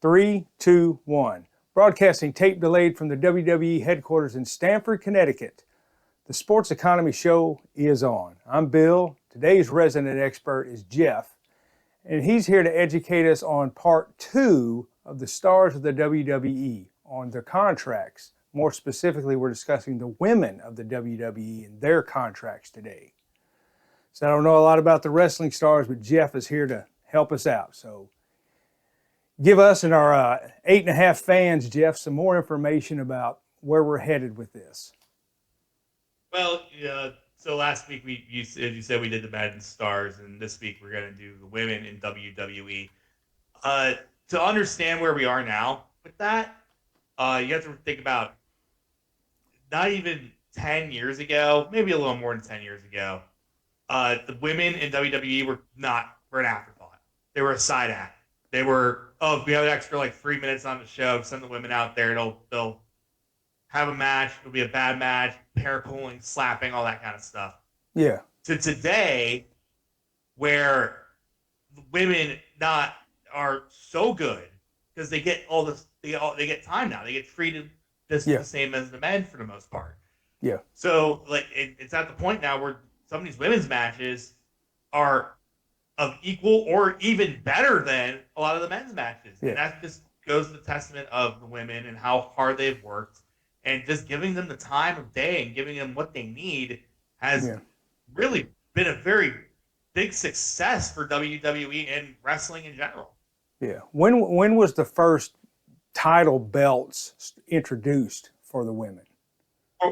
Three, two, one. Broadcasting tape delayed from the WWE headquarters in Stamford, Connecticut. The Sports Economy Show is on. I'm Bill. Today's resident expert is Jeff, and he's here to educate us on part two of the stars of the WWE, on their contracts. More specifically, we're discussing the women of the WWE and their contracts today. So I don't know a lot about the wrestling stars, but Jeff is here to help us out. So give us and our 8.5 fans, Jeff, some more information about where we're headed with this. Well, so last week you said we did the men stars, and this week we're going to do the women in WWE. To understand where we are now with that, you have to think about not even 10 years ago, maybe a little more than 10 years ago, the women in WWE were an afterthought. They were a side act. They were, we have an extra 3 minutes on the show, send the women out there, they'll have a match, it'll be a bad match, hair pulling, slapping, all that kind of stuff. Yeah. To today, where the women are so good because they get they get time now. They get treated the same as the men for the most part. Yeah. So it's at the point now where some of these women's matches are of equal or even better than a lot of the men's matches. Yeah. And that just goes to the testament of the women and how hard they've worked, and just giving them the time of day and giving them what they need has really been a very big success for WWE and wrestling in general. Yeah. When was the first title belts introduced for the women?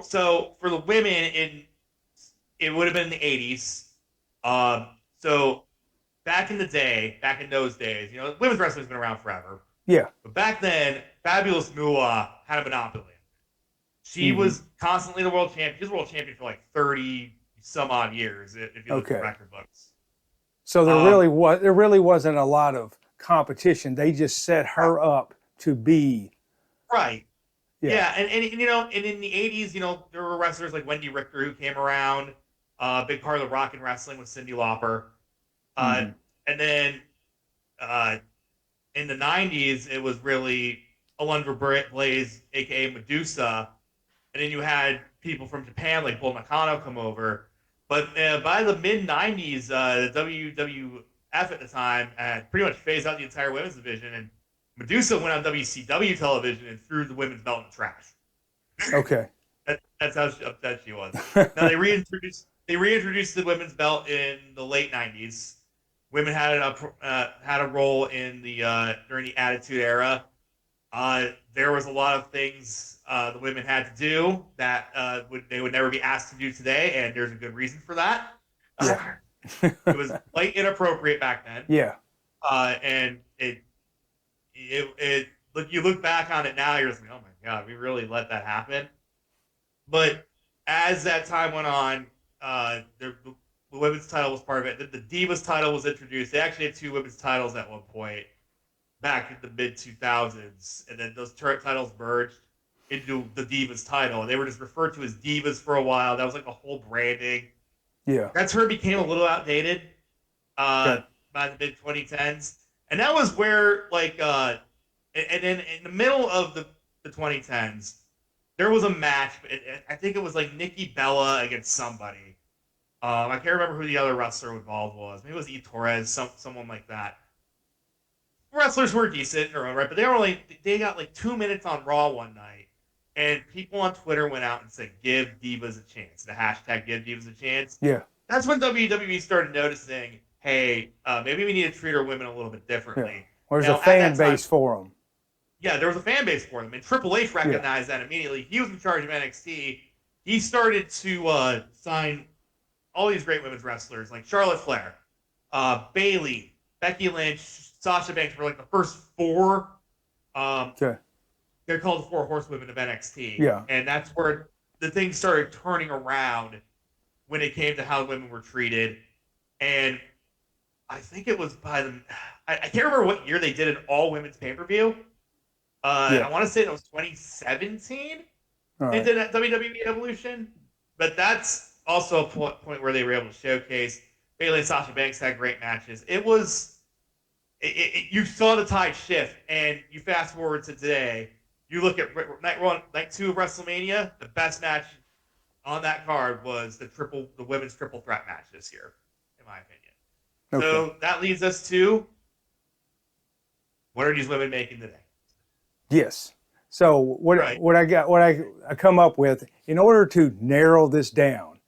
So for the women, it would have been in the 80s. So back in those days, women's wrestling's been around forever. Yeah. But back then, Fabulous Moolah had a monopoly. She was constantly the world champion. She was world champion for 30 some odd years, if you look at record books. So there really wasn't a lot of competition. They just set her up to be right. Yeah, and in the 80s, there were wrestlers like Wendy Richter who came around. A big part of the rock and wrestling was Cyndi Lauper. And then in the 90s, it was really Alundra Blaze, a.k.a. Medusa. And then you had people from Japan like Bull Nakano come over. But by the mid-90s, the WWF at the time had pretty much phased out the entire women's division, and Medusa went on WCW television and threw the women's belt in the trash. Okay. That's how upset she was. Now they reintroduced the women's belt in the late 90s. Women had a role in during the Attitude Era. There was a lot of things the women had to do that they would never be asked to do today, and there's a good reason for that. It was quite inappropriate back then. Yeah. And you look back on it now, you're just like, oh my God, we really let that happen. But as that time went on, the women's title was part of it. The Divas title was introduced. They actually had two women's titles at one point back in the mid-2000s, and then those titles merged into the Divas title, and they were just referred to as Divas for a while. That was like a whole branding. Yeah. That term became a little outdated by the mid-2010s. And that was where, and then in the middle of the 2010s, there was a match. I think it was like Nikki Bella against somebody. I can't remember who the other wrestler involved was. Maybe it was E. Torres, someone like that. Wrestlers were decent in their own right, but they got 2 minutes on Raw one night, and people on Twitter went out and said, "Give Divas a chance." The hashtag "Give Divas a chance." Yeah. That's when WWE started noticing, hey, maybe we need to treat our women a little bit differently. Yeah. There's a fan base for them. Yeah, there was a fan base for them, and Triple H recognized that immediately. He was in charge of NXT. He started to sign all these great women's wrestlers like Charlotte Flair, Bayley, Becky Lynch, Sasha Banks were the first four. They're called the Four Horsewomen of NXT. Yeah. And that's where the thing started turning around when it came to how women were treated. And I think it was I can't remember what year they did an all-women's pay-per-view. I want to say that was 2017. They did at WWE Evolution. But that's also a point where they were able to showcase. Bayley and Sasha Banks had great matches. It was you saw the tide shift, and you fast forward to today. You look at night 2 of WrestleMania. The best match on that card was the women's triple threat match this year, in my opinion. Okay. So that leads us to, what are these women making today? Yes. So what I come up with in order to narrow this down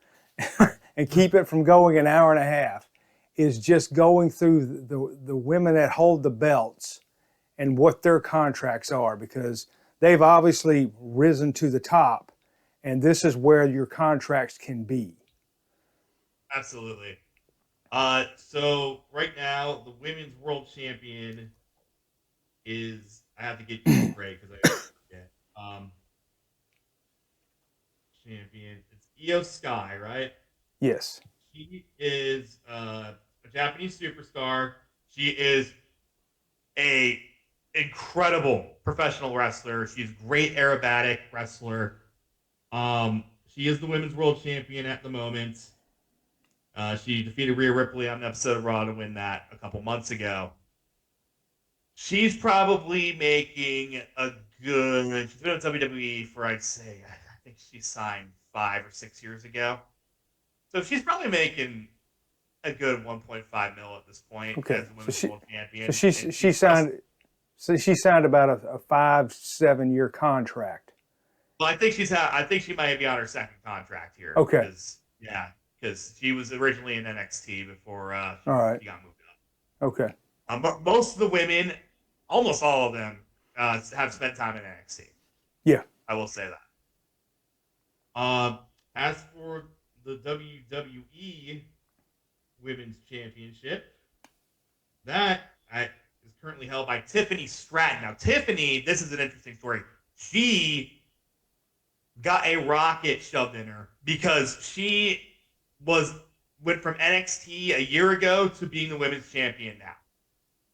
and keep it from going an hour and a half is just going through the women that hold the belts and what their contracts are, because they've obviously risen to the top, and this is where your contracts can be. Absolutely. So right now, the women's world champion is, I have to get you right because I forget. Champion, it's Io Sky, right? Yes. She is a Japanese superstar. She is a incredible professional wrestler. She's a great aerobatic wrestler. She is the women's world champion at the moment. She defeated Rhea Ripley on an episode of Raw to win that a couple months ago. She's probably making a good. She's been with WWE for, I'd say, I think she signed 5 or 6 years ago. So she's probably making a good 1.5 mil at this point as the women's world champion. So she signed. So she signed about a 5-7 year contract. Well, I think she might be on her second contract here. Okay. Because she was originally in NXT before she got moved up. Okay. Most of the women, almost all of them, have spent time in NXT. Yeah. I will say that. As for the WWE Women's Championship, that is currently held by Tiffany Stratton. Now, Tiffany, this is an interesting story. She got a rocket shoved in her because she went from NXT a year ago to being the women's champion now.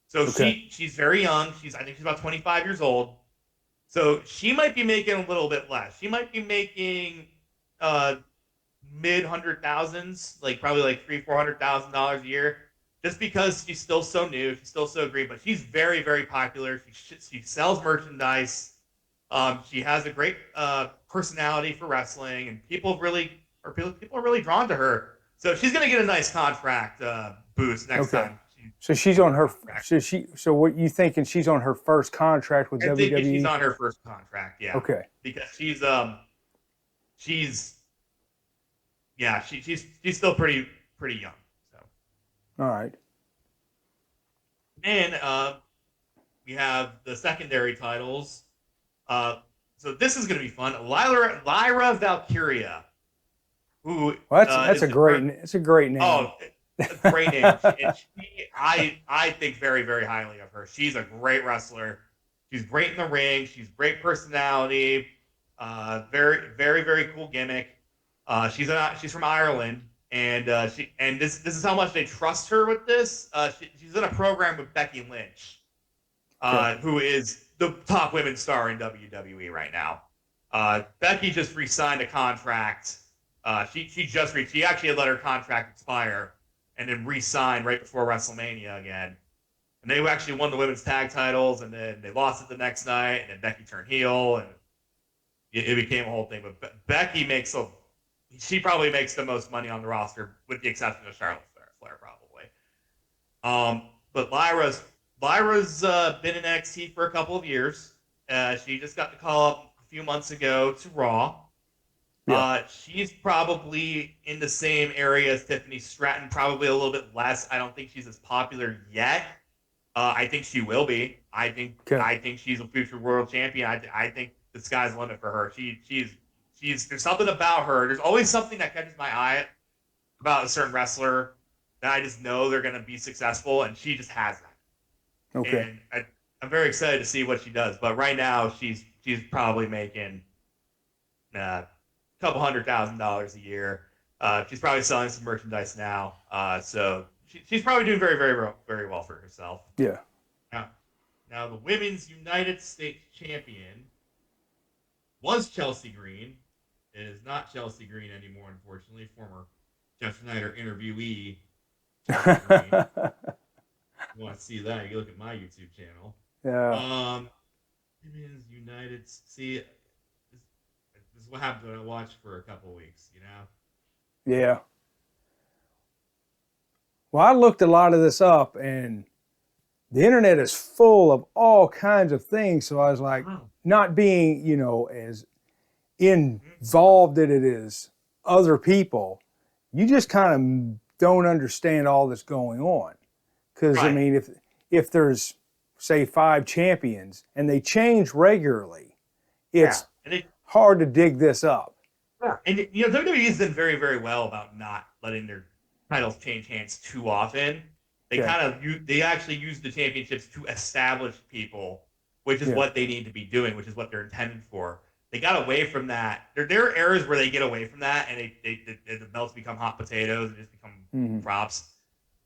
So she's very young. I think she's about 25 years old. So she might be making a little bit less. She might be making mid $100,000s, like probably like $300,000-$400,000 a year, just because she's still so new, she's still so green. But she's very, very popular. She sells merchandise. She has a great personality for wrestling, and people are really drawn to her. So she's gonna get a nice contract boost next time. So she's on her. So what you thinking? She's on her first contract with WWE? I think she's on her first contract. Yeah. Okay. Because she's still pretty young. So. All right. And we have the secondary titles. So this is going to be fun. Lyra Valkyria. Who? That's a great name. Oh, a great name. And I think very, very highly of her. She's a great wrestler. She's great in the ring. She's great personality. Very, very, very cool gimmick. She's from Ireland, and this is how much they trust her with this. She's in a program with Becky Lynch, who is the top women's star in WWE right now. Becky just re-signed a contract. She actually had let her contract expire and then re-signed right before WrestleMania again. And they actually won the women's tag titles, and then they lost it the next night, and then Becky turned heel, and it became a whole thing. But Becky she probably makes the most money on the roster, with the exception of Charlotte Flair probably. But Lyra's been in NXT for a couple of years. She just got the call up a few months ago to Raw. Yeah. She's probably in the same area as Tiffany Stratton, probably a little bit less. I don't think she's as popular yet. I think she will be. I think she's a future world champion. I think the sky's the limit for her. There's something about her. There's always something that catches my eye about a certain wrestler that I just know they're going to be successful, and she just has that. Okay. And I'm very excited to see what she does. But right now, she's probably making a couple $100,000 a year. She's probably selling some merchandise now. So she's probably doing very, very, very well for herself. Yeah. Now the Women's United States Champion was Chelsea Green. It is not Chelsea Green anymore, unfortunately. Former Jeff Schneider interviewee. You want to see that? You look at my YouTube channel. Yeah. Women's United. See, this is what happens when I watch for a couple of weeks. You know. Yeah. Well, I looked a lot of this up, and the internet is full of all kinds of things. So I was like, not being, as involved in it as other people, you just kind of don't understand all that's going on. Because I Right. mean, if there's say 5 champions and they change regularly, it's hard to dig this up. Yeah. And WWE has done very, very well about not letting their titles change hands too often. They Yeah. they actually use the championships to establish people, which is Yeah. what they need to be doing, which is what they're intended for. They got away from that. There are eras where they get away from that, and the belts become hot potatoes and just become props.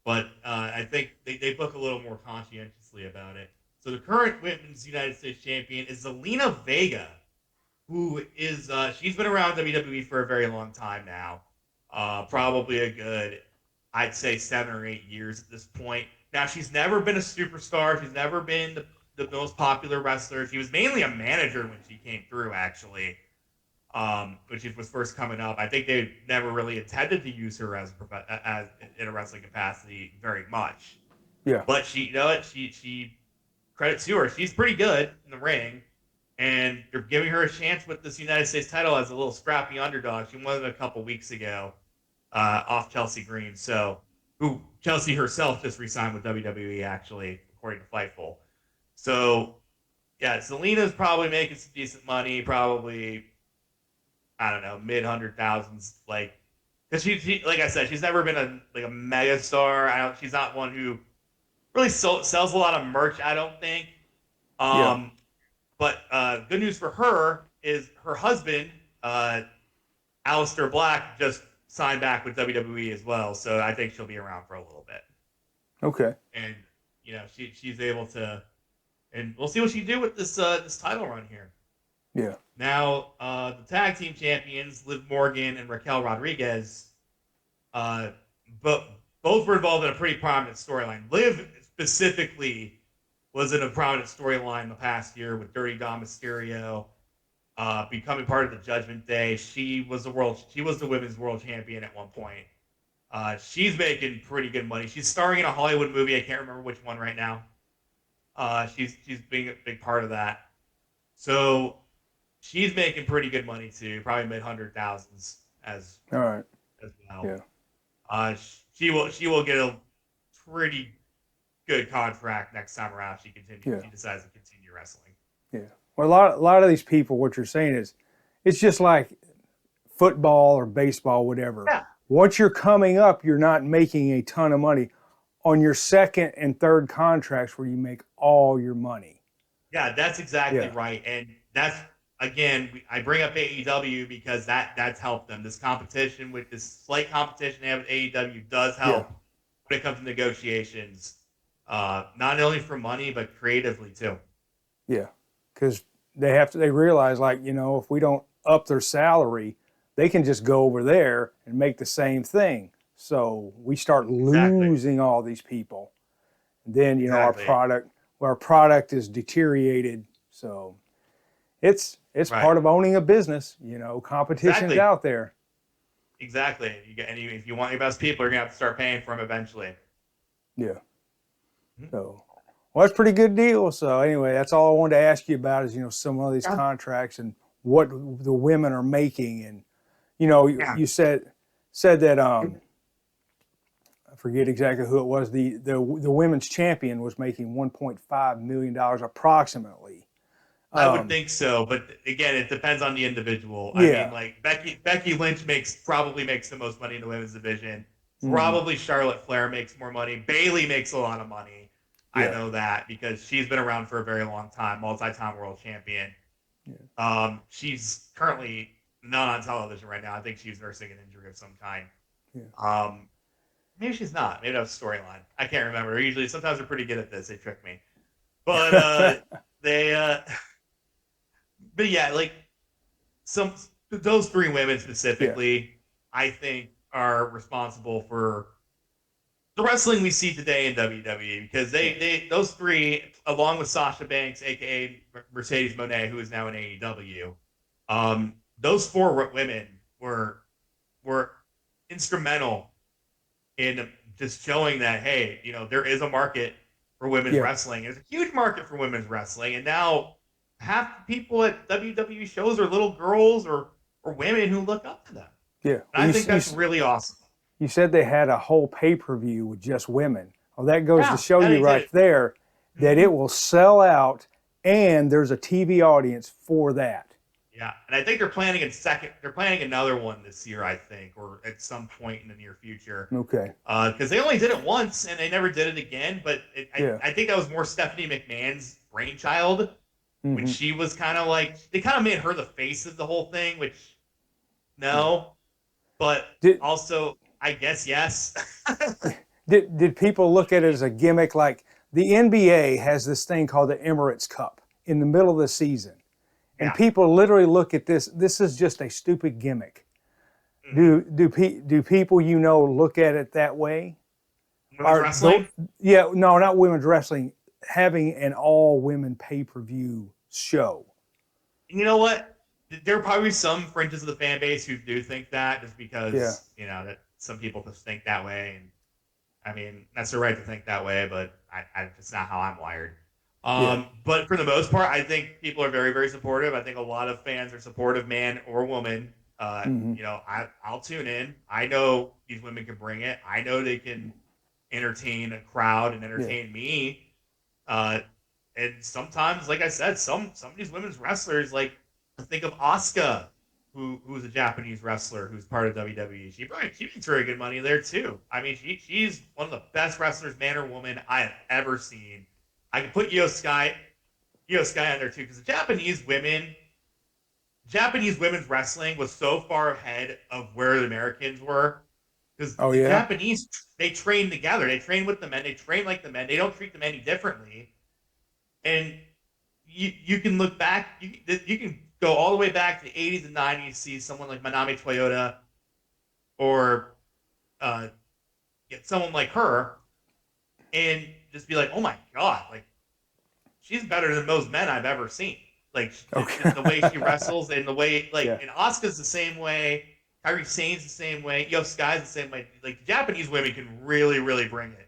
But I think they look a little more conscientiously about it. So the current Women's United States Champion is Zelina Vega, who is she's been around WWE for a very long time now. Probably a good, I'd say 7 or 8 years at this point. Now she's never been a superstar. She's never been the most popular wrestler. She was mainly a manager when she came through, actually, when she was first coming up. I think they never really intended to use her as in a wrestling capacity very much. Yeah. But she credit to her, she's pretty good in the ring, and they're giving her a chance with this United States title as a little scrappy underdog. She won it a couple weeks ago off Chelsea Green, who Chelsea herself just re-signed with WWE, actually, according to Fightful. So, yeah, Zelina's probably making some decent money, probably, I don't know, mid-100,000s, because she, like I said, she's never been a mega star. She's not one who really sells a lot of merch, I don't think. But good news for her is her husband, Aleister Black, just signed back with WWE as well. So I think she'll be around for a little bit. Okay. And she's able to, and we'll see what she do with this title run here. Yeah. Now the tag team champions, Liv Morgan and Raquel Rodriguez, but both were involved in a pretty prominent storyline. Liv specifically was in a prominent storyline the past year with Dirty Dom Mysterio, becoming part of the Judgment Day. She was the women's world champion at one point. She's making pretty good money. She's starring in a Hollywood movie. I can't remember which one right now. She's being a big part of that. So she's making pretty good money too, probably mid-100,000s as well. Yeah. She will get a pretty good contract next time around. She decides to continue wrestling. Yeah. Well, a lot of these people, what you're saying is, it's just like football or baseball, whatever. Yeah. Once you're coming up, you're not making a ton of money. On your second and third contracts where you make all your money. Yeah, that's exactly right. And that's, again, I bring up AEW because that's helped them. This competition, with this slight competition they have with AEW, does help when it comes to negotiations. Not only for money, but creatively too. Yeah, because they realize, if we don't up their salary, they can just go over there and make the same thing. So we start losing all these people. And then, our product is deteriorated. So it's part of owning a business. Competition's out there. Exactly. If you want your best people, you're going to have to start paying for them eventually. Yeah. So, well, that's a pretty good deal. So anyway, that's all I wanted to ask you about is, some of these contracts and what the women are making. And, you said that, I forget exactly who it was. The women's champion was making $1.5 million approximately. I would think so, but again, it depends on the individual. I mean, like Becky Lynch probably makes the most money in the women's division. Probably Charlotte Flair makes more money. Bayley makes a lot of money. I know that because she's been around for a very long time, multi-time world champion. She's currently not on television right now. I think she's nursing an injury of some kind. Maybe she's not. Maybe that was a storyline. I can't remember. Sometimes they're pretty good at this. They trick me. But but yeah, those 3 women specifically, I think are responsible for the wrestling we see today in WWE, because those three, along with Sasha Banks, aka Mercedes Moné, who is now in AEW, those four women were instrumental in just showing that, hey, there is a market for women's wrestling. There's a huge market for women's wrestling, and now half the people at WWE shows are little girls or women who look up to them. Yeah, and I think that's really awesome. You said they had a whole pay-per-view with just women. Well, that goes to show you right there that it will sell out, and there's a TV audience for that. Yeah, and I think they're planning another one this year, I think, or at some point in the near future. Okay. Because they only did it once, and they never did it again. But I think that was more Stephanie McMahon's brainchild, when she was kind of like, they kind of made her the face of the whole thing, which, no. But also, I guess, yes. Did people look at it as a gimmick? Like the NBA has this thing called the Emirates Cup in the middle of the season. And people literally look at this. This is just a stupid gimmick. Do people look at it that way? Women's wrestling? No, not women's wrestling. Having an all-women pay-per-view show. You know what? There are probably some fringes of the fan base who do think that, just because that some people just think that way, and I mean that's their right to think that way, but it's not how I'm wired. But for the most part, I think people are very, very supportive. I think a lot of fans are supportive, man or woman. I'll tune in. I know these women can bring it. I know they can entertain a crowd and entertain me. And sometimes, like I said, some of these women's wrestlers, like, think of Asuka, who's a Japanese wrestler who's part of WWE. She makes very good money there too. I mean, she's one of the best wrestlers, man or woman, I have ever seen. I can put Io Sky on there too, because the Japanese women's wrestling was so far ahead of where the Americans were. Because the Japanese, they train together. They train with the men. They train like the men. They don't treat them any differently. And you can look back. You can go all the way back to the 80s and 90s, see someone like Manami Toyota or someone like her, and just be like, oh my God, like, she's better than most men I've ever seen. Like, the way she wrestles and the way, like, and Asuka's the same way, Kairi Sane's the same way, Io Sky's the same way. Like, Japanese women can really, really bring it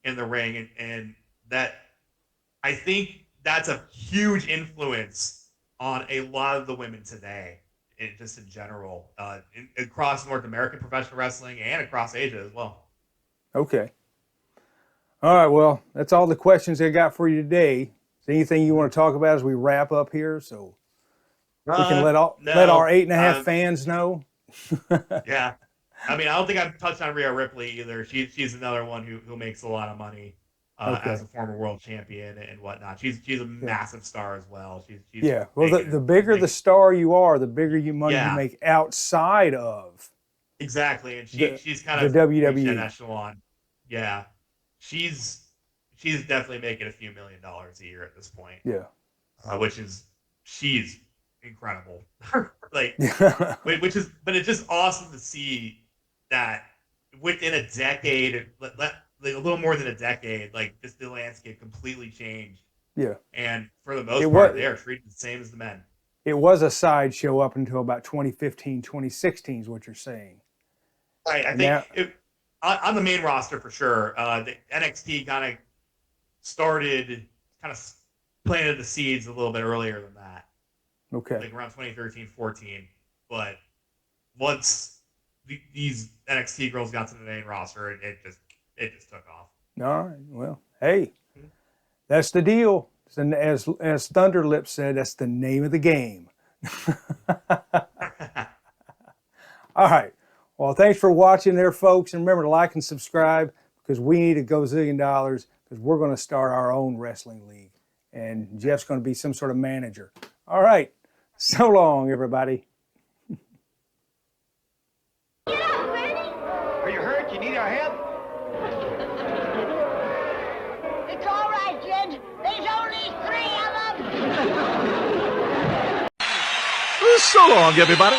in the ring, and that, I think that's a huge influence on a lot of the women today, just in general, across North American professional wrestling and across Asia as well. Okay. All right, well, that's all the questions I got for you today. Is there anything you want to talk about as we wrap up here, so we can let our 8.5 fans know? Yeah. I mean, I don't think I've touched on Rhea Ripley either. She's another one who makes a lot of money as a former world champion and whatnot. She's a massive star as well. She's well, the bigger the star you are, the bigger money you make outside of. Exactly, and she's kind of the WWE that echelon. Yeah. She's definitely making a few $1 million a year at this point. Yeah. She's incredible. Like, but it's just awesome to see that within a decade, like a little more than a decade, like, just the landscape completely changed. Yeah. And for the most part, they are treated the same as the men. It was a sideshow up until about 2015, 2016 is what you're saying. Right. I think on the main roster, for sure, the NXT kind of planted the seeds a little bit earlier than that. Okay. Like around 2013, 14. But once these NXT girls got to the main roster, it just took off. All right. Well, hey, that's the deal. And as Thunderlip said, that's the name of the game. All right. Well, thanks for watching there, folks. And remember to like and subscribe, because we need $1 gazillion, because we're going to start our own wrestling league. And Jeff's going to be some sort of manager. All right. So long, everybody. Get up, Bernie! Are you hurt? You need our help? It's all right, Jed. There's only 3 of them. So long, everybody.